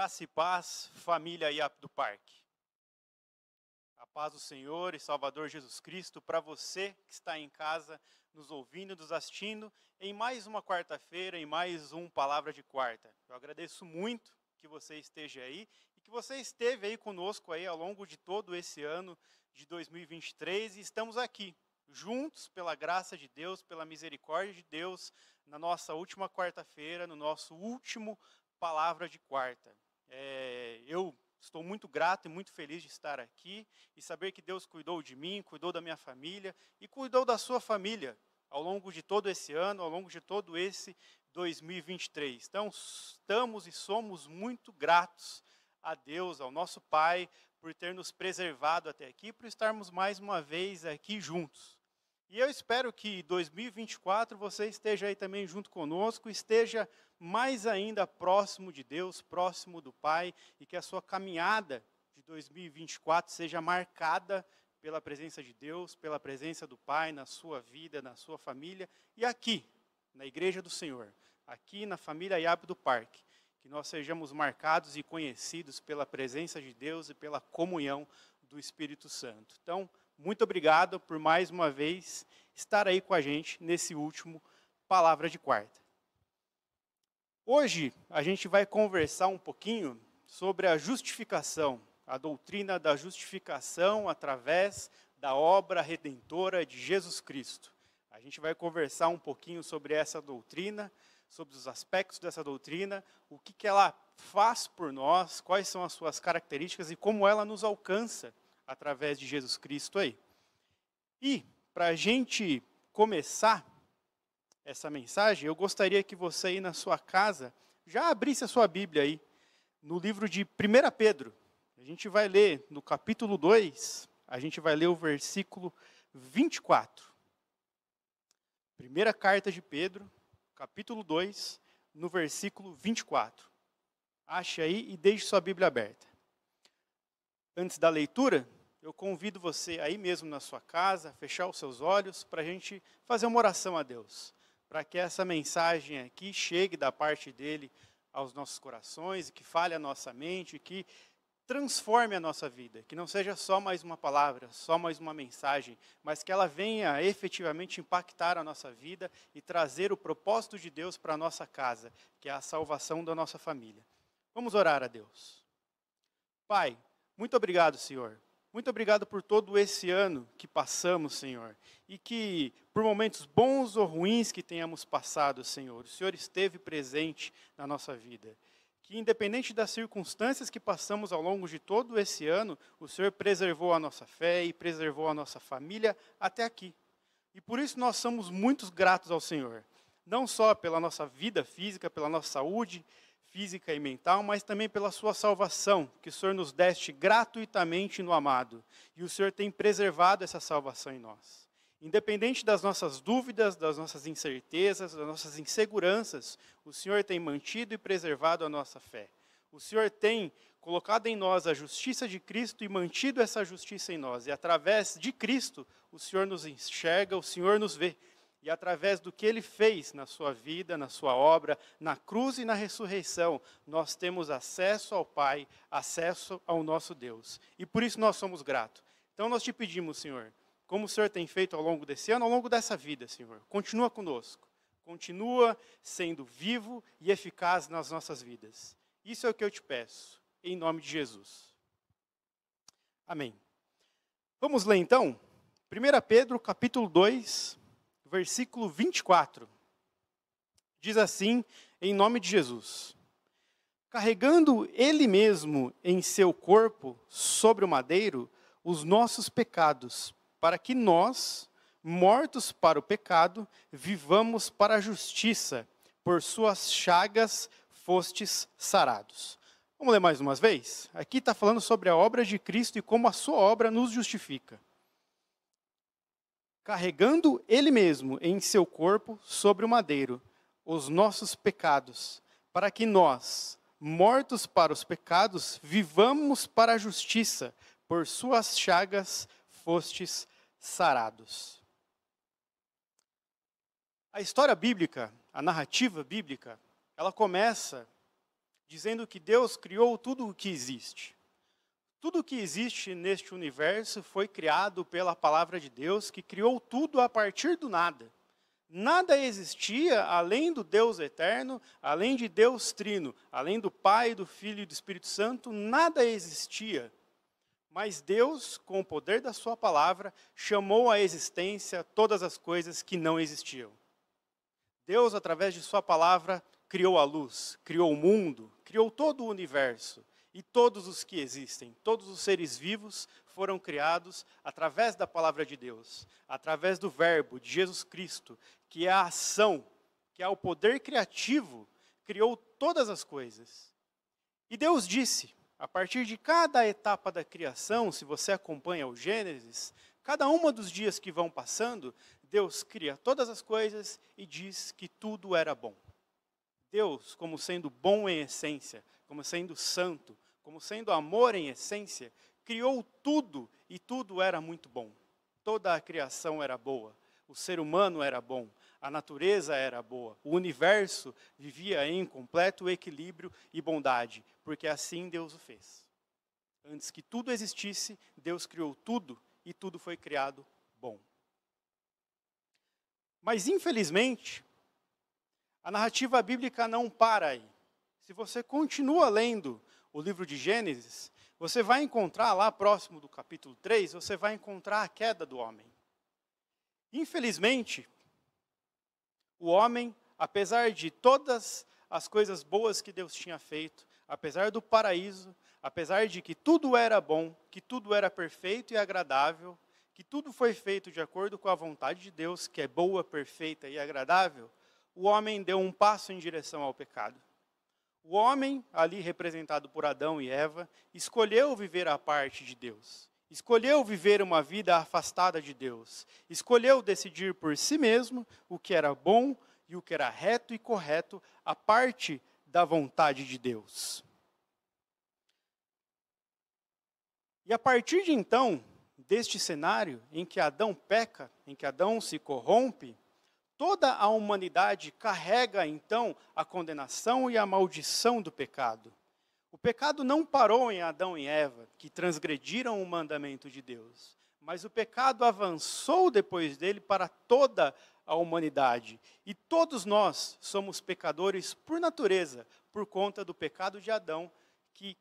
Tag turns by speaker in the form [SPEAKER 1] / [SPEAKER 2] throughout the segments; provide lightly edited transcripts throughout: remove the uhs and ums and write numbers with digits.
[SPEAKER 1] Graça e paz, família IAP do Parque. A paz do Senhor e Salvador Jesus Cristo para você que está em casa, nos ouvindo, nos assistindo, em mais uma quarta-feira, em mais um Palavra de Quarta. Eu agradeço muito que você esteja aí e que você esteve aí conosco aí ao longo de todo esse ano de 2023 e estamos aqui, juntos, pela graça de Deus, pela misericórdia de Deus, na nossa última quarta-feira, no nosso último Palavra de Quarta. Eu estou muito grato e muito feliz de estar aqui e saber que Deus cuidou de mim, cuidou da minha família e cuidou da sua família ao longo de todo esse ano, ao longo de todo esse 2023. Então, estamos e somos muito gratos a Deus, ao nosso Pai, por ter nos preservado até aqui, por estarmos mais uma vez aqui juntos. E eu espero que 2024 você esteja aí também junto conosco, esteja mais ainda próximo de Deus, próximo do Pai, e que a sua caminhada de 2024 seja marcada pela presença de Deus, pela presença do Pai na sua vida, na sua família, e aqui, na Igreja do Senhor, aqui na família IAP do Parque, que nós sejamos marcados e conhecidos pela presença de Deus e pela comunhão do Espírito Santo. Então, muito obrigado por mais uma vez estar aí com a gente nesse último Palavra de Quarta. Hoje a gente vai conversar um pouquinho sobre a justificação, a doutrina da justificação através da obra redentora de Jesus Cristo. A gente vai conversar um pouquinho sobre essa doutrina, sobre os aspectos dessa doutrina, o que ela faz por nós, quais são as suas características e como ela nos alcança através de Jesus Cristo aí. E, para a gente começar essa mensagem, eu gostaria que você aí na sua casa já abrisse a sua Bíblia aí, no livro de 1 Pedro. A gente vai ler no capítulo 2, a gente vai ler o versículo 24. Primeira carta de Pedro, capítulo 2, no versículo 24. Ache aí e deixe sua Bíblia aberta. Antes da leitura, eu convido você aí mesmo na sua casa, a fechar os seus olhos para a gente fazer uma oração a Deus, para que essa mensagem aqui chegue da parte dele aos nossos corações, que fale a nossa mente, que transforme a nossa vida, que não seja só mais uma palavra, só mais uma mensagem, mas que ela venha efetivamente impactar a nossa vida e trazer o propósito de Deus para a nossa casa, que é a salvação da nossa família. Vamos orar a Deus. Pai, muito obrigado, Senhor. Muito obrigado por todo esse ano que passamos, Senhor. E que, por momentos bons ou ruins que tenhamos passado, Senhor, o Senhor esteve presente na nossa vida. Que, independente das circunstâncias que passamos ao longo de todo esse ano, o Senhor preservou a nossa fé e preservou a nossa família até aqui. E por isso nós somos muito gratos ao Senhor. Não só pela nossa vida física, pela nossa saúde física e mental, mas também pela sua salvação, que o Senhor nos deste gratuitamente no amado. E o Senhor tem preservado essa salvação em nós. Independente das nossas dúvidas, das nossas incertezas, das nossas inseguranças, o Senhor tem mantido e preservado a nossa fé. O Senhor tem colocado em nós a justiça de Cristo e mantido essa justiça em nós. E através de Cristo, o Senhor nos enxerga, o Senhor nos vê. E através do que Ele fez na sua vida, na sua obra, na cruz e na ressurreição, nós temos acesso ao Pai, acesso ao nosso Deus. E por isso nós somos gratos. Então nós te pedimos, Senhor, como o Senhor tem feito ao longo desse ano, ao longo dessa vida, Senhor, continua conosco. Continua sendo vivo e eficaz nas nossas vidas. Isso é o que eu te peço, em nome de Jesus. Amém. Vamos ler então, 1 Pedro capítulo 2, versículo 24, diz assim, em nome de Jesus: carregando Ele mesmo em seu corpo, sobre o madeiro, os nossos pecados, para que nós, mortos para o pecado, vivamos para a justiça, por suas chagas fostes sarados. Vamos ler mais uma vez? Aqui está falando sobre a obra de Cristo e como a sua obra nos justifica. Carregando Ele mesmo em seu corpo sobre o madeiro, os nossos pecados, para que nós, mortos para os pecados, vivamos para a justiça, por suas chagas fostes sarados. A história bíblica, a narrativa bíblica, ela começa dizendo que Deus criou tudo o que existe. Tudo o que existe neste universo foi criado pela palavra de Deus, que criou tudo a partir do nada. Nada existia além do Deus eterno, além de Deus trino, além do Pai, do Filho e do Espírito Santo, nada existia. Mas Deus, com o poder da sua palavra, chamou à existência todas as coisas que não existiam. Deus, através de sua palavra, criou a luz, criou o mundo, criou todo o universo. E todos os que existem, todos os seres vivos foram criados através da palavra de Deus, através do verbo de Jesus Cristo, que é a ação, que é o poder criativo, criou todas as coisas. E Deus disse, a partir de cada etapa da criação, se você acompanha o Gênesis, cada uma dos dias que vão passando, Deus cria todas as coisas e diz que tudo era bom. Deus, como sendo bom em essência, como sendo santo, como sendo amor em essência, criou tudo e tudo era muito bom. Toda a criação era boa, o ser humano era bom, a natureza era boa, o universo vivia em completo equilíbrio e bondade, porque assim Deus o fez. Antes que tudo existisse, Deus criou tudo e tudo foi criado bom. Mas infelizmente, a narrativa bíblica não para aí. Se você continua lendo o livro de Gênesis, você vai encontrar lá próximo do capítulo 3, você vai encontrar a queda do homem. Infelizmente, o homem, apesar de todas as coisas boas que Deus tinha feito, apesar do paraíso, apesar de que tudo era bom, que tudo era perfeito e agradável, que tudo foi feito de acordo com a vontade de Deus, que é boa, perfeita e agradável, o homem deu um passo em direção ao pecado. O homem, ali representado por Adão e Eva, escolheu viver à parte de Deus. Escolheu viver uma vida afastada de Deus. Escolheu decidir por si mesmo o que era bom e o que era reto e correto, à parte da vontade de Deus. E a partir de então, deste cenário em que Adão peca, em que Adão se corrompe, toda a humanidade carrega, então, a condenação e a maldição do pecado. O pecado não parou em Adão e Eva, que transgrediram o mandamento de Deus, mas o pecado avançou depois dele para toda a humanidade. E todos nós somos pecadores por natureza, por conta do pecado de Adão, que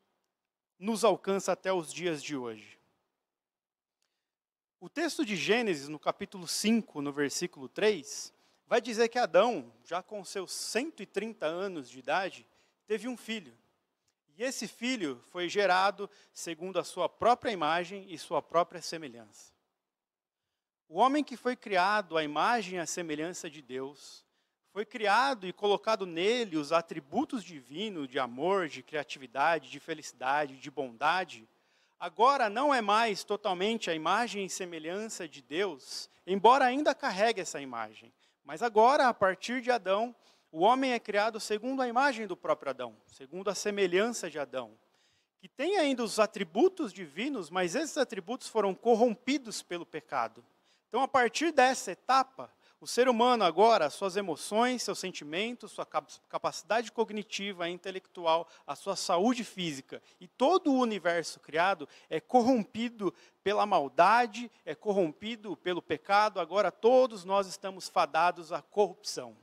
[SPEAKER 1] nos alcança até os dias de hoje. O texto de Gênesis, no capítulo 5, no versículo 3, vai dizer que Adão, já com seus 130 anos de idade, teve um filho. E esse filho foi gerado segundo a sua própria imagem e sua própria semelhança. O homem que foi criado à imagem e à semelhança de Deus, foi criado e colocado nele os atributos divinos de amor, de criatividade, de felicidade, de bondade, agora não é mais totalmente a imagem e semelhança de Deus, embora ainda carregue essa imagem. Mas agora, a partir de Adão, o homem é criado segundo a imagem do próprio Adão, segundo a semelhança de Adão, que tem ainda os atributos divinos, mas esses atributos foram corrompidos pelo pecado. Então, a partir dessa etapa, o ser humano agora, suas emoções, seus sentimentos, sua capacidade cognitiva e intelectual, a sua saúde física e todo o universo criado é corrompido pela maldade, é corrompido pelo pecado. Agora todos nós estamos fadados à corrupção.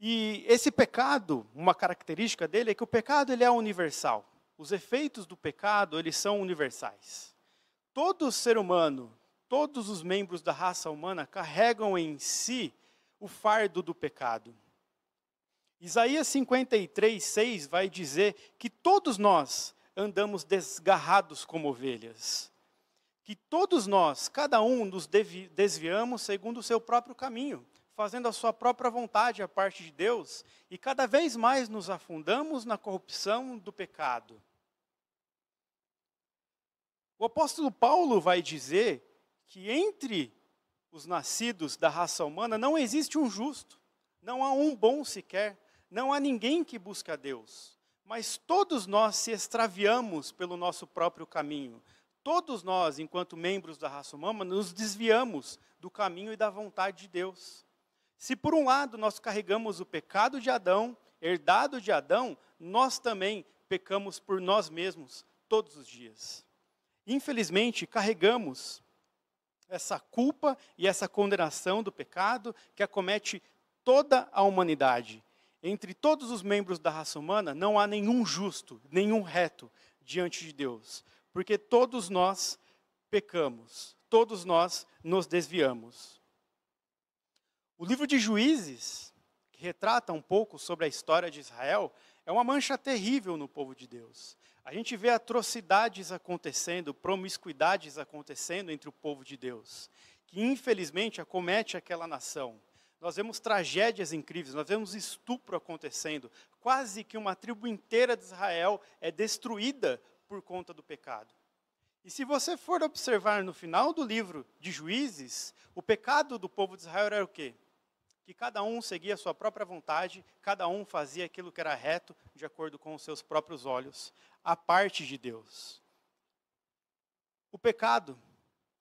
[SPEAKER 1] E esse pecado, uma característica dele é que o pecado ele é universal. Os efeitos do pecado, eles são universais. Todo ser humano, todos os membros da raça humana carregam em si o fardo do pecado. Isaías 53:6 vai dizer que todos nós andamos desgarrados como ovelhas. Que todos nós, cada um, nos desviamos segundo o seu próprio caminho, fazendo a sua própria vontade a parte de Deus, e cada vez mais nos afundamos na corrupção do pecado. O apóstolo Paulo vai dizer que entre os nascidos da raça humana não existe um justo, não há um bom sequer, não há ninguém que busque a Deus. Mas todos nós se extraviamos pelo nosso próprio caminho. Todos nós, enquanto membros da raça humana, nos desviamos do caminho e da vontade de Deus. Se por um lado nós carregamos o pecado de Adão, herdado de Adão, nós também pecamos por nós mesmos todos os dias. Infelizmente, carregamos essa culpa e essa condenação do pecado que acomete toda a humanidade. Entre todos os membros da raça humana, não há nenhum justo, nenhum reto diante de Deus, porque todos nós pecamos, todos nós nos desviamos. O livro de Juízes, que retrata um pouco sobre a história de Israel, é uma mancha terrível no povo de Deus. A gente vê atrocidades acontecendo, promiscuidades acontecendo entre o povo de Deus, que infelizmente acomete aquela nação. Nós vemos tragédias incríveis, nós vemos estupro acontecendo. Quase que uma tribo inteira de Israel é destruída por conta do pecado. E se você for observar no final do livro de Juízes, o pecado do povo de Israel era o quê? Que cada um seguia a sua própria vontade, cada um fazia aquilo que era reto, de acordo com os seus próprios olhos, à parte de Deus. O pecado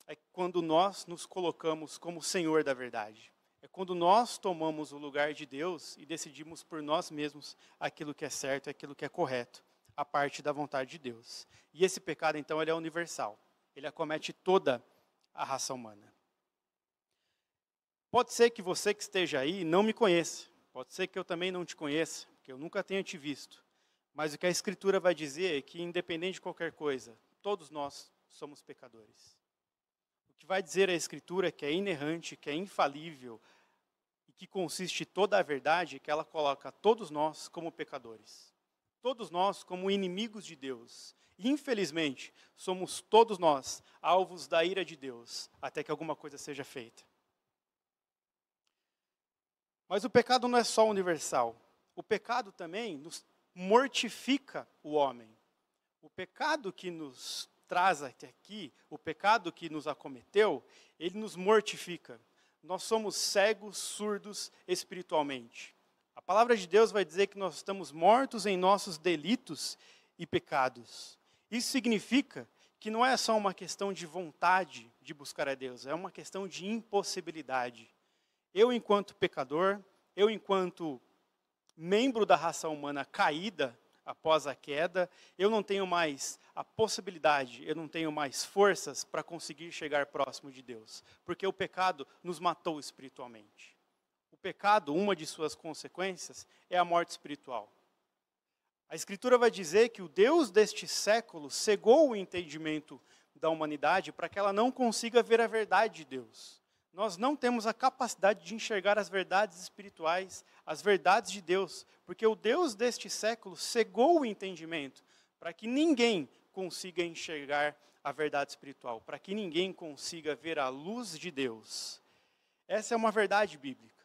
[SPEAKER 1] é quando nós nos colocamos como Senhor da verdade. É quando nós tomamos o lugar de Deus e decidimos por nós mesmos aquilo que é certo, aquilo que é correto, à parte da vontade de Deus. E esse pecado, então, ele é universal. Ele acomete toda a raça humana. Pode ser que você que esteja aí não me conheça. Pode ser que eu também não te conheça, porque eu nunca tenha te visto. Mas o que a Escritura vai dizer é que, independente de qualquer coisa, todos nós somos pecadores. O que vai dizer a Escritura é que é inerrante, que é infalível, e que consiste toda a verdade, que ela coloca todos nós como pecadores. Todos nós como inimigos de Deus. E, infelizmente, somos todos nós alvos da ira de Deus, até que alguma coisa seja feita. Mas o pecado não é só universal. O pecado também nos mortifica o homem. O pecado que nos traz até aqui, o pecado que nos acometeu, ele nos mortifica. Nós somos cegos, surdos espiritualmente. A palavra de Deus vai dizer que nós estamos mortos em nossos delitos e pecados. Isso significa que não é só uma questão de vontade de buscar a Deus, é uma questão de impossibilidade. Eu, enquanto pecador, eu, enquanto membro da raça humana caída após a queda, eu não tenho mais a possibilidade, eu não tenho mais forças para conseguir chegar próximo de Deus, porque o pecado nos matou espiritualmente. O pecado, uma de suas consequências, é a morte espiritual. A Escritura vai dizer que o Deus deste século cegou o entendimento da humanidade para que ela não consiga ver a verdade de Deus. Nós não temos a capacidade de enxergar as verdades espirituais, as verdades de Deus, porque o Deus deste século cegou o entendimento para que ninguém consiga enxergar a verdade espiritual, para que ninguém consiga ver a luz de Deus. Essa é uma verdade bíblica.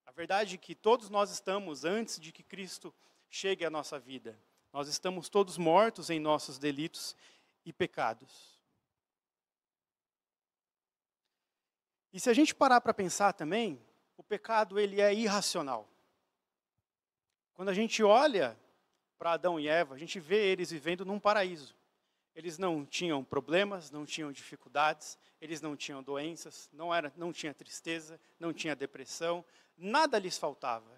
[SPEAKER 1] A verdade é que todos nós estamos antes de que Cristo chegue à nossa vida. Nós estamos todos mortos em nossos delitos e pecados. E se a gente parar para pensar também, o pecado ele é irracional. Quando a gente olha para Adão e Eva, a gente vê eles vivendo num paraíso. Eles não tinham problemas, não tinham dificuldades, eles não tinham doenças, não tinha tristeza, não tinha depressão, nada lhes faltava.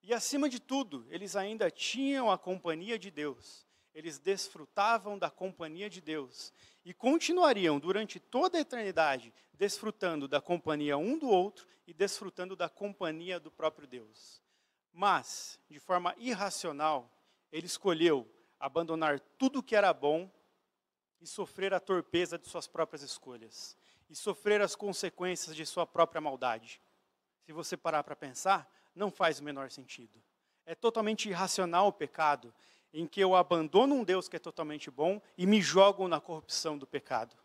[SPEAKER 1] E acima de tudo, eles ainda tinham a companhia de Deus. Eles desfrutavam da companhia de Deus e continuariam durante toda a eternidade desfrutando da companhia um do outro e desfrutando da companhia do próprio Deus. Mas, de forma irracional, ele escolheu abandonar tudo o que era bom e sofrer a torpeza de suas próprias escolhas e sofrer as consequências de sua própria maldade. Se você parar para pensar, não faz o menor sentido. É totalmente irracional o pecado, em que eu abandono um Deus que é totalmente bom e me jogo na corrupção do pecado.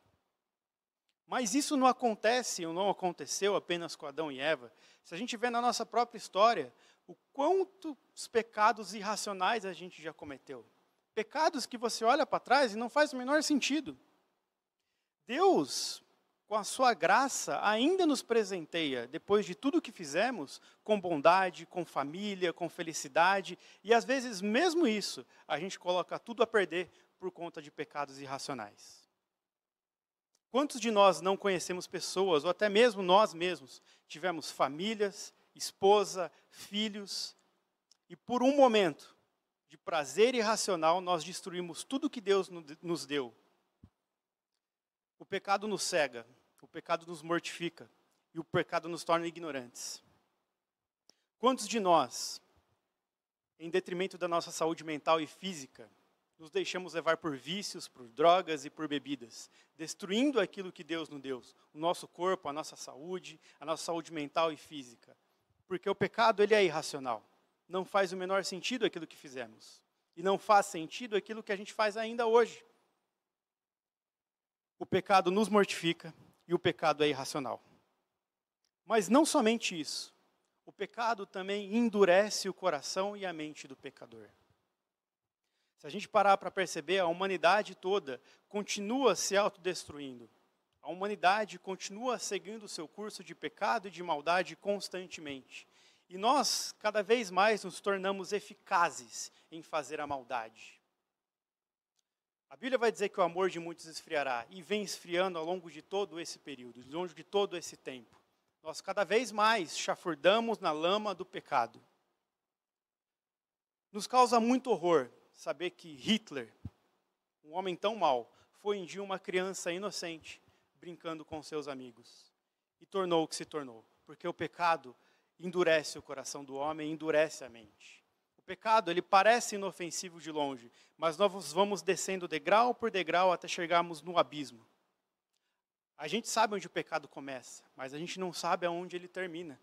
[SPEAKER 1] Mas isso não acontece ou não aconteceu apenas com Adão e Eva. Se a gente vê na nossa própria história, o quantos pecados irracionais a gente já cometeu. Pecados que você olha para trás e não faz o menor sentido. Deus, com a sua graça, ainda nos presenteia, depois de tudo que fizemos, com bondade, com família, com felicidade, e às vezes mesmo isso, a gente coloca tudo a perder por conta de pecados irracionais. Quantos de nós não conhecemos pessoas, ou até mesmo nós mesmos, tivemos famílias, esposa, filhos, e por um momento de prazer irracional, nós destruímos tudo que Deus nos deu. O pecado nos cega, o pecado nos mortifica, e o pecado nos torna ignorantes. Quantos de nós, em detrimento da nossa saúde mental e física, nos deixamos levar por vícios, por drogas e por bebidas, destruindo aquilo que Deus nos deu, o nosso corpo, a nossa saúde mental e física. Porque o pecado, ele é irracional. Não faz o menor sentido aquilo que fizemos. E não faz sentido aquilo que a gente faz ainda hoje. O pecado nos mortifica e o pecado é irracional. Mas não somente isso. O pecado também endurece o coração e a mente do pecador. Se a gente parar para perceber, a humanidade toda continua se autodestruindo. A humanidade continua seguindo o seu curso de pecado e de maldade constantemente. E nós, cada vez mais, nos tornamos eficazes em fazer a maldade. A Bíblia vai dizer que o amor de muitos esfriará, e vem esfriando ao longo de todo esse período, ao longo de todo esse tempo. Nós cada vez mais chafurdamos na lama do pecado. Nos causa muito horror saber que Hitler, um homem tão mau, foi um dia uma criança inocente, brincando com seus amigos. E tornou o que se tornou. Porque o pecado endurece o coração do homem, endurece a mente. O pecado, ele parece inofensivo de longe, mas nós vamos descendo degrau por degrau até chegarmos no abismo. A gente sabe onde o pecado começa, mas a gente não sabe aonde ele termina.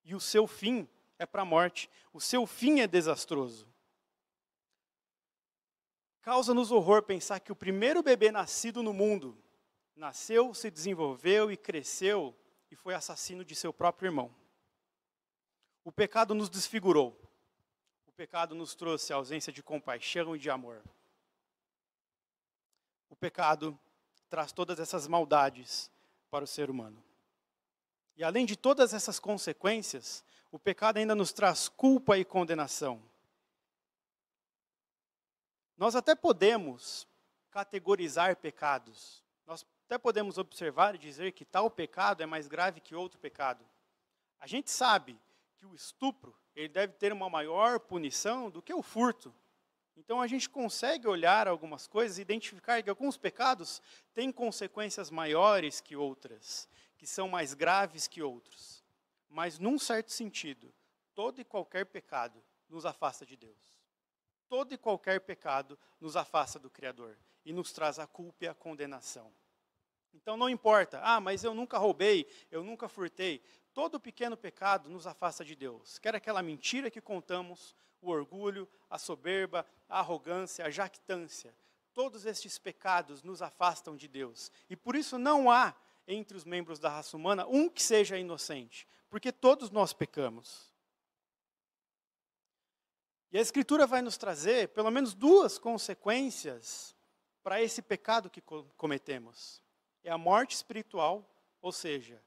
[SPEAKER 1] E o seu fim é para a morte. O seu fim é desastroso. Causa-nos horror pensar que o primeiro bebê nascido no mundo nasceu, se desenvolveu e cresceu e foi assassino de seu próprio irmão. O pecado nos desfigurou. O pecado nos trouxe a ausência de compaixão e de amor. O pecado traz todas essas maldades para o ser humano. E além de todas essas consequências, o pecado ainda nos traz culpa e condenação. Nós até podemos categorizar pecados. Nós até podemos observar e dizer que tal pecado é mais grave que outro pecado. A gente sabe que o estupro, ele deve ter uma maior punição do que o furto. Então a gente consegue olhar algumas coisas e identificar que alguns pecados têm consequências maiores que outras, que são mais graves que outros. Mas num certo sentido, todo e qualquer pecado nos afasta de Deus. Todo e qualquer pecado nos afasta do Criador e nos traz a culpa e a condenação. Então não importa, mas eu nunca roubei, eu nunca furtei. Todo pequeno pecado nos afasta de Deus. Quer aquela mentira que contamos, o orgulho, a soberba, a arrogância, a jactância. Todos estes pecados nos afastam de Deus. E por isso não há, entre os membros da raça humana, um que seja inocente. Porque todos nós pecamos. E a Escritura vai nos trazer, pelo menos, duas consequências para esse pecado que cometemos. É a morte espiritual, ou seja,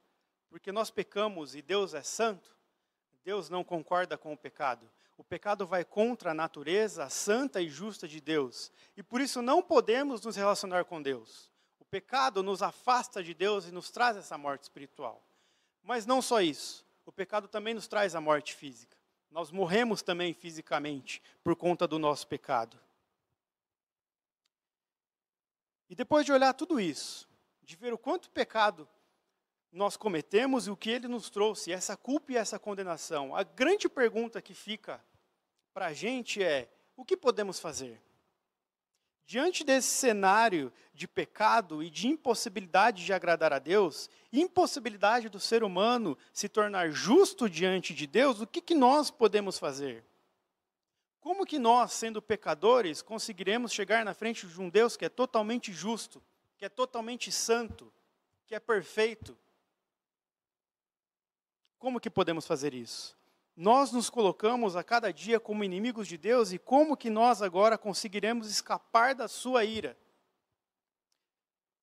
[SPEAKER 1] porque nós pecamos e Deus é santo, Deus não concorda com o pecado. O pecado vai contra a natureza santa e justa de Deus. E por isso não podemos nos relacionar com Deus. O pecado nos afasta de Deus e nos traz essa morte espiritual. Mas não só isso, o pecado também nos traz a morte física. Nós morremos também fisicamente por conta do nosso pecado. E depois de olhar tudo isso, de ver o quanto pecado nós cometemos e o que ele nos trouxe, essa culpa e essa condenação, a grande pergunta que fica para a gente é: o que podemos fazer? Diante desse cenário de pecado e de impossibilidade de agradar a Deus, impossibilidade do ser humano se tornar justo diante de Deus, o que nós podemos fazer? Como que nós, sendo pecadores, conseguiremos chegar na frente de um Deus que é totalmente justo, que é totalmente santo, que é perfeito? Como que podemos fazer isso? Nós nos colocamos a cada dia como inimigos de Deus e como que nós agora conseguiremos escapar da sua ira?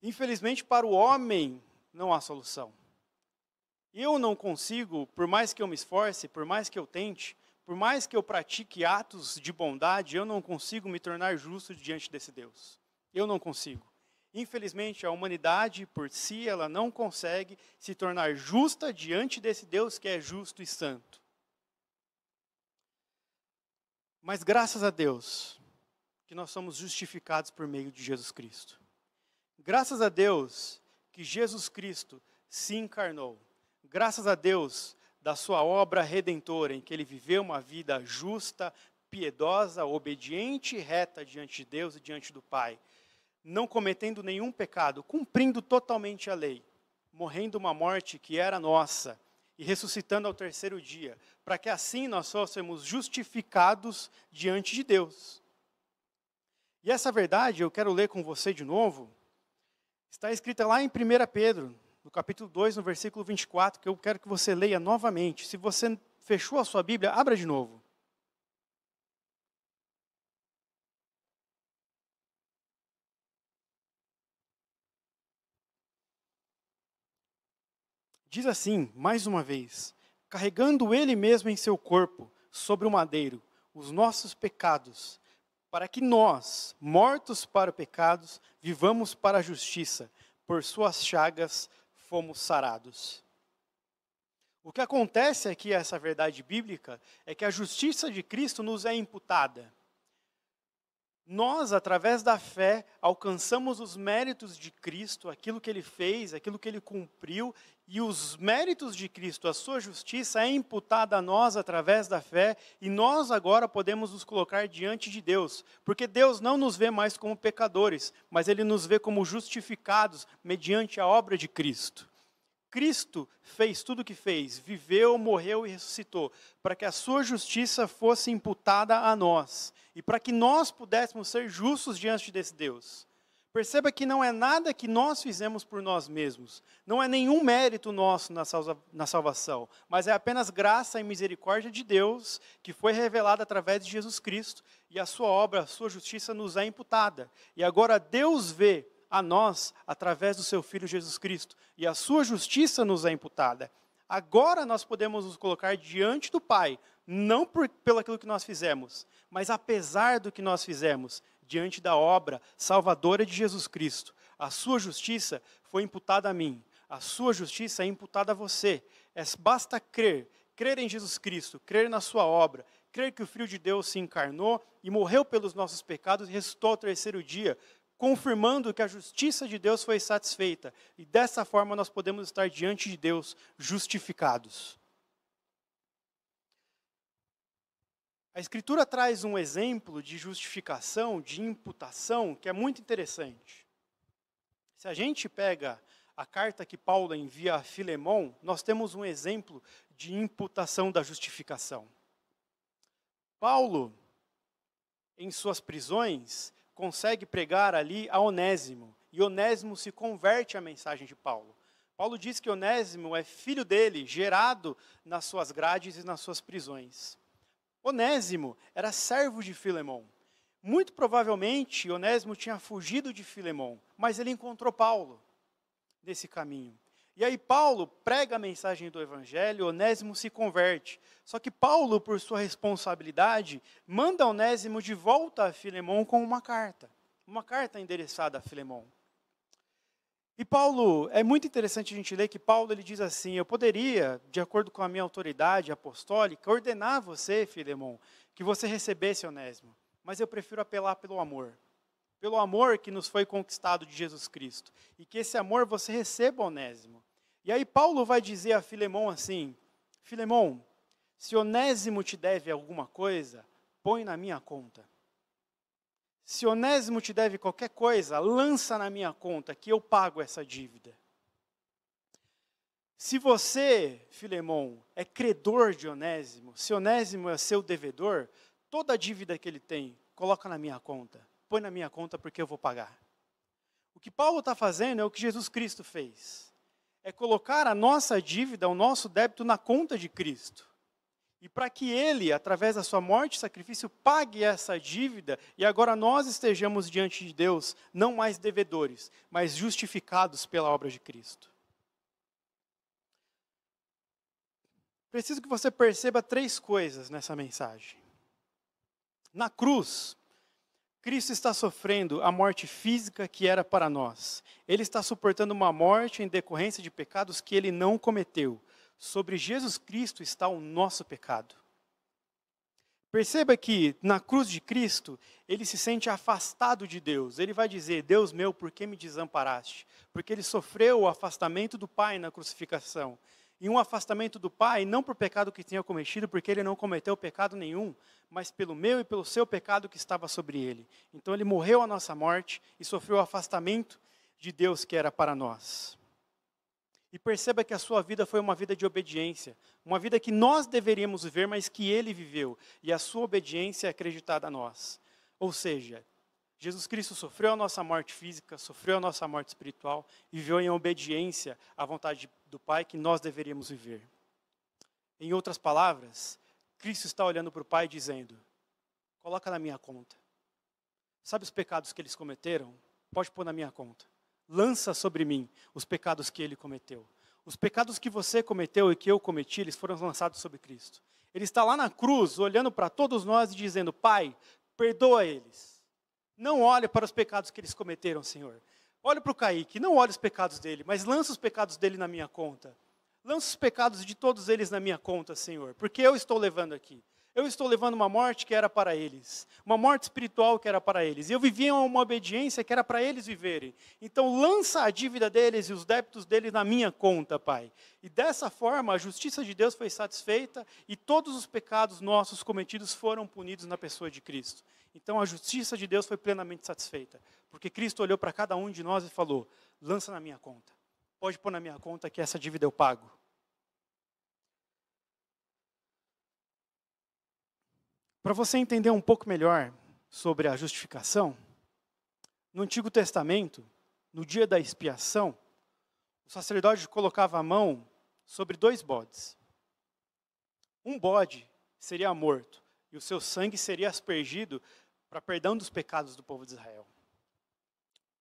[SPEAKER 1] Infelizmente, para o homem não há solução. Eu não consigo, por mais que eu me esforce, por mais que eu tente, por mais que eu pratique atos de bondade, eu não consigo me tornar justo diante desse Deus. Eu não consigo. Infelizmente, a humanidade, por si, ela não consegue se tornar justa diante desse Deus que é justo e santo. Mas graças a Deus, que nós somos justificados por meio de Jesus Cristo. Graças a Deus, que Jesus Cristo se encarnou. Graças a Deus, da sua obra redentora, em que ele viveu uma vida justa, piedosa, obediente e reta diante de Deus e diante do Pai, não cometendo nenhum pecado, cumprindo totalmente a lei, morrendo uma morte que era nossa e ressuscitando ao terceiro dia, para que assim nós fôssemos justificados diante de Deus. E essa verdade, eu quero ler com você de novo, está escrita lá em 1 Pedro, no capítulo 2, no versículo 24, que eu quero que você leia novamente. Se você fechou a sua Bíblia, abra de novo. Diz assim, mais uma vez: carregando ele mesmo em seu corpo, sobre o madeiro, os nossos pecados, para que nós, mortos para pecados, vivamos para a justiça, por suas chagas fomos sarados. O que acontece aqui, essa verdade bíblica, é que a justiça de Cristo nos é imputada. Nós, através da fé, alcançamos os méritos de Cristo, aquilo que ele fez, aquilo que ele cumpriu, e os méritos de Cristo, a sua justiça é imputada a nós através da fé, e nós agora podemos nos colocar diante de Deus, porque Deus não nos vê mais como pecadores, mas ele nos vê como justificados mediante a obra de Cristo. Cristo fez tudo o que fez, viveu, morreu e ressuscitou, para que a sua justiça fosse imputada a nós, e para que nós pudéssemos ser justos diante desse Deus. Perceba que não é nada que nós fizemos por nós mesmos, não é nenhum mérito nosso na salvação, mas é apenas graça e misericórdia de Deus, que foi revelada através de Jesus Cristo, e a sua obra, a sua justiça nos é imputada. E agora Deus vê a nós através do seu Filho Jesus Cristo, e a sua justiça nos é imputada. Agora nós podemos nos colocar diante do Pai, não pelo aquilo que nós fizemos, mas apesar do que nós fizemos, diante da obra salvadora de Jesus Cristo. A sua justiça foi imputada a mim, a sua justiça é imputada a você. Basta crer em Jesus Cristo, crer na sua obra, crer que o Filho de Deus se encarnou e morreu pelos nossos pecados e ressuscitou ao terceiro dia, confirmando que a justiça de Deus foi satisfeita. E dessa forma nós podemos estar diante de Deus justificados. A Escritura traz um exemplo de justificação, de imputação, que é muito interessante. Se a gente pega a carta que Paulo envia a Filemão, nós temos um exemplo de imputação da justificação. Paulo, em suas prisões, consegue pregar ali a Onésimo, e Onésimo se converte à mensagem de Paulo. Paulo diz que Onésimo é filho dele, gerado nas suas grades e nas suas prisões. Onésimo era servo de Filemão. Muito provavelmente, Onésimo tinha fugido de Filemão, mas ele encontrou Paulo nesse caminho. E aí Paulo prega a mensagem do Evangelho, Onésimo se converte. Só que Paulo, por sua responsabilidade, manda Onésimo de volta a Filemão com uma carta endereçada a Filemão. E Paulo, é muito interessante a gente ler que Paulo ele diz assim: eu poderia, de acordo com a minha autoridade apostólica, ordenar a você, Filemão, que você recebesse Onésimo, mas eu prefiro apelar pelo amor que nos foi conquistado de Jesus Cristo, e que esse amor você receba Onésimo. E aí Paulo vai dizer a Filemão assim: Filemão, se Onésimo te deve alguma coisa, põe na minha conta. Se Onésimo te deve qualquer coisa, lança na minha conta, que eu pago essa dívida. Se você, Filemão, é credor de Onésimo, se Onésimo é seu devedor, toda a dívida que ele tem, coloca na minha conta. Põe na minha conta porque eu vou pagar. O que Paulo está fazendo é o que Jesus Cristo fez. É colocar a nossa dívida, o nosso débito na conta de Cristo. E para que ele, através da sua morte e sacrifício, pague essa dívida, e agora nós estejamos diante de Deus, não mais devedores, mas justificados pela obra de Cristo. Preciso que você perceba 3 coisas nessa mensagem. Na cruz, Cristo está sofrendo a morte física que era para nós. Ele está suportando uma morte em decorrência de pecados que ele não cometeu. Sobre Jesus Cristo está o nosso pecado. Perceba que na cruz de Cristo, ele se sente afastado de Deus. Ele vai dizer, Deus meu, por que me desamparaste? Porque ele sofreu o afastamento do Pai na crucificação. E um afastamento do Pai, não por pecado que tinha cometido, porque ele não cometeu pecado nenhum, mas pelo meu e pelo seu pecado que estava sobre ele. Então ele morreu a nossa morte e sofreu o afastamento de Deus que era para nós. E perceba que a sua vida foi uma vida de obediência, uma vida que nós deveríamos viver, mas que ele viveu, e a sua obediência é acreditada a nós. Ou seja, Jesus Cristo sofreu a nossa morte física, sofreu a nossa morte espiritual, e viveu em obediência à vontade do Pai que nós deveríamos viver. Em outras palavras, Cristo está olhando para o Pai dizendo, coloca na minha conta. Sabe os pecados que eles cometeram? Pode pôr na minha conta. Lança sobre mim os pecados que ele cometeu. Os pecados que você cometeu e que eu cometi, eles foram lançados sobre Cristo. Ele está lá na cruz, olhando para todos nós e dizendo, Pai, perdoa eles. Não olhe para os pecados que eles cometeram, Senhor. Olhe para o Kaique, não olhe os pecados dele, mas lança os pecados dele na minha conta. Lança os pecados de todos eles na minha conta, Senhor, porque eu estou levando aqui. Eu estou levando uma morte que era para eles, uma morte espiritual que era para eles. E eu vivia uma obediência que era para eles viverem. Então lança a dívida deles e os débitos deles na minha conta, Pai. E dessa forma a justiça de Deus foi satisfeita e todos os pecados nossos cometidos foram punidos na pessoa de Cristo. Então a justiça de Deus foi plenamente satisfeita. Porque Cristo olhou para cada um de nós e falou, lança na minha conta. Pode pôr na minha conta que essa dívida eu pago. Para você entender um pouco melhor sobre a justificação, no Antigo Testamento, no dia da expiação, o sacerdote colocava a mão sobre 2 bodes. Um bode seria morto e o seu sangue seria aspergido para perdão dos pecados do povo de Israel.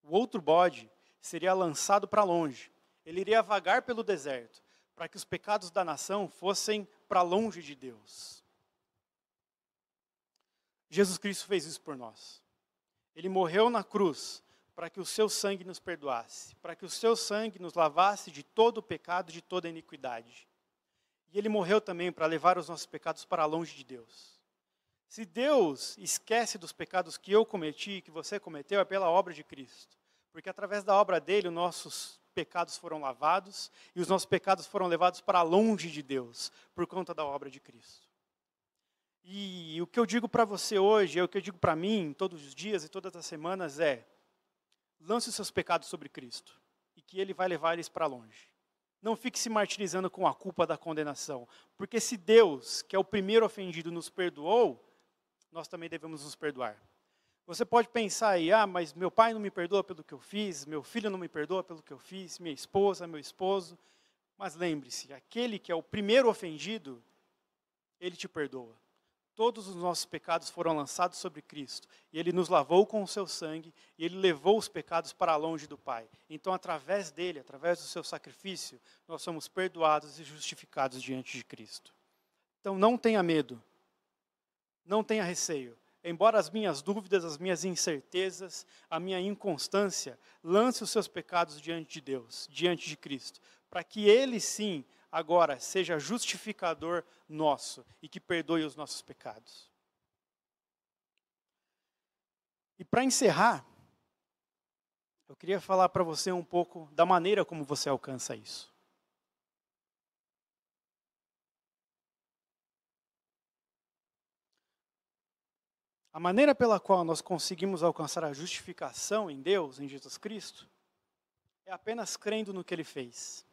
[SPEAKER 1] O outro bode seria lançado para longe. Ele iria vagar pelo deserto, para que os pecados da nação fossem para longe de Deus. Jesus Cristo fez isso por nós. Ele morreu na cruz para que o seu sangue nos perdoasse, para que o seu sangue nos lavasse de todo o pecado, de toda a iniquidade. E ele morreu também para levar os nossos pecados para longe de Deus. Se Deus esquece dos pecados que eu cometi, que você cometeu, é pela obra de Cristo. Porque através da obra dele, os nossos pecados foram lavados e os nossos pecados foram levados para longe de Deus, por conta da obra de Cristo. E o que eu digo para você hoje, é o que eu digo para mim, todos os dias e todas as semanas é, lance os seus pecados sobre Cristo, e que Ele vai levar eles para longe. Não fique se martirizando com a culpa da condenação, porque se Deus, que é o primeiro ofendido, nos perdoou, nós também devemos nos perdoar. Você pode pensar aí, mas meu pai não me perdoa pelo que eu fiz, meu filho não me perdoa pelo que eu fiz, minha esposa, meu esposo. Mas lembre-se, aquele que é o primeiro ofendido, Ele te perdoa. Todos os nossos pecados foram lançados sobre Cristo, e Ele nos lavou com o seu sangue, e Ele levou os pecados para longe do Pai. Então, através dele, através do seu sacrifício, nós somos perdoados e justificados diante de Cristo. Então, não tenha medo, não tenha receio. Embora as minhas dúvidas, as minhas incertezas, a minha inconstância, lance os seus pecados diante de Deus, diante de Cristo, para que Ele sim, agora, seja justificador nosso e que perdoe os nossos pecados. E para encerrar, eu queria falar para você um pouco da maneira como você alcança isso. A maneira pela qual nós conseguimos alcançar a justificação em Deus, em Jesus Cristo, é apenas crendo no que Ele fez.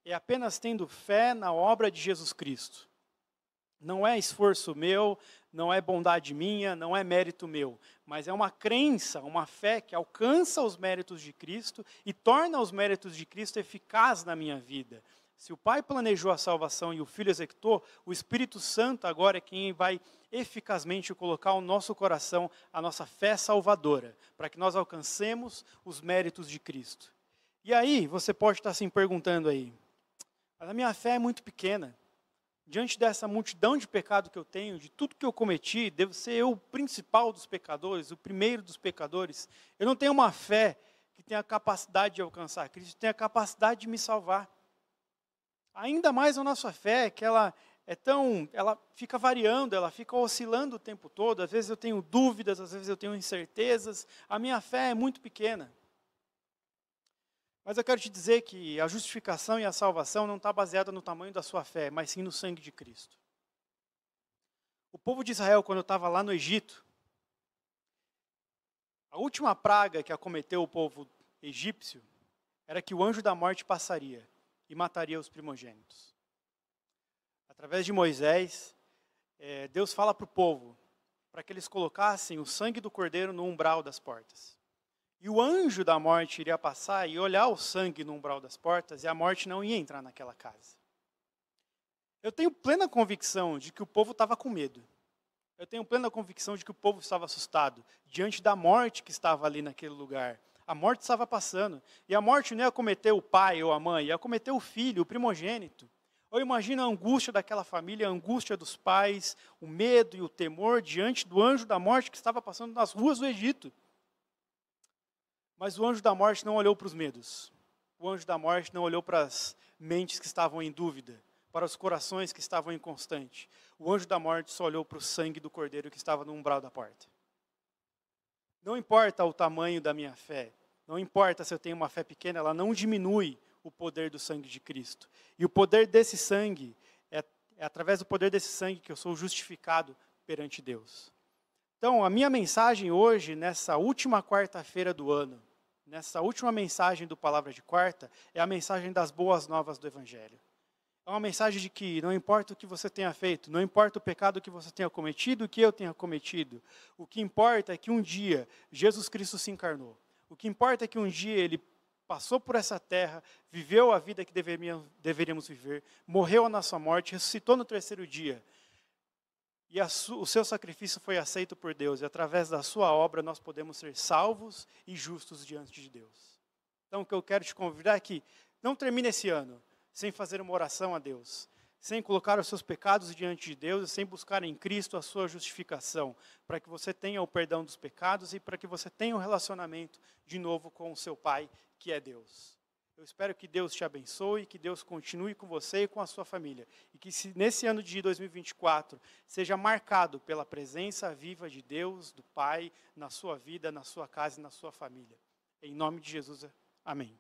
[SPEAKER 1] É apenas tendo fé na obra de Jesus Cristo. Não é esforço meu, não é bondade minha, não é mérito meu, mas é uma crença, uma fé que alcança os méritos de Cristo e torna os méritos de Cristo eficaz na minha vida. Se o Pai planejou a salvação e o Filho executou, o Espírito Santo agora é quem vai eficazmente colocar ao nosso coração a nossa fé salvadora, para que nós alcancemos os méritos de Cristo. E aí, você pode estar se perguntando aí, mas a minha fé é muito pequena. diante dessa multidão de pecado que eu tenho, de tudo que eu cometi, devo ser eu o principal dos pecadores, o primeiro dos pecadores. Eu não tenho uma fé que tenha a capacidade de alcançar Cristo, tenha a capacidade de me salvar. Ainda mais a nossa fé, que ela fica variando, ela fica oscilando o tempo todo. Às vezes eu tenho dúvidas, às vezes eu tenho incertezas. A minha fé é muito pequena. Mas eu quero te dizer que a justificação e a salvação não está baseada no tamanho da sua fé, mas sim no sangue de Cristo. O povo de Israel, quando estava lá no Egito, a última praga que acometeu o povo egípcio era que o anjo da morte passaria e mataria os primogênitos. Através de Moisés, Deus fala para o povo, para que eles colocassem o sangue do cordeiro no umbral das portas. E o anjo da morte iria passar e olhar o sangue no umbral das portas, e a morte não ia entrar naquela casa. Eu tenho plena convicção de que o povo estava com medo. Eu tenho plena convicção de que o povo estava assustado diante da morte que estava ali naquele lugar. A morte estava passando. E a morte não ia cometer o pai ou a mãe, ia cometer o filho, o primogênito. Eu imagino a angústia daquela família, a angústia dos pais, o medo e o temor diante do anjo da morte que estava passando nas ruas do Egito. Mas o anjo da morte não olhou para os medos. O anjo da morte não olhou para as mentes que estavam em dúvida, para os corações que estavam inconstantes. O anjo da morte só olhou para o sangue do cordeiro que estava no umbral da porta. Não importa o tamanho da minha fé, não importa se eu tenho uma fé pequena, ela não diminui o poder do sangue de Cristo. E o poder desse sangue, é através do poder desse sangue que eu sou justificado perante Deus. Então, a minha mensagem hoje, nessa última quarta-feira do ano, nessa última mensagem do Palavra de Quarta, é a mensagem das boas novas do Evangelho. É uma mensagem de que não importa o que você tenha feito, não importa o pecado que você tenha cometido, o que eu tenha cometido, o que importa é que um dia Jesus Cristo se encarnou. O que importa é que um dia Ele passou por essa terra, viveu a vida que deveríamos viver, morreu a nossa morte, ressuscitou no terceiro dia. E o seu sacrifício foi aceito por Deus, e através da sua obra nós podemos ser salvos e justos diante de Deus. Então o que eu quero te convidar é que não termine esse ano sem fazer uma oração a Deus, sem colocar os seus pecados diante de Deus e sem buscar em Cristo a sua justificação, para que você tenha o perdão dos pecados e para que você tenha um relacionamento de novo com o seu Pai, que é Deus. Eu espero que Deus te abençoe, que Deus continue com você e com a sua família. E que nesse ano de 2024 seja marcado pela presença viva de Deus, do Pai, na sua vida, na sua casa e na sua família. Em nome de Jesus, amém.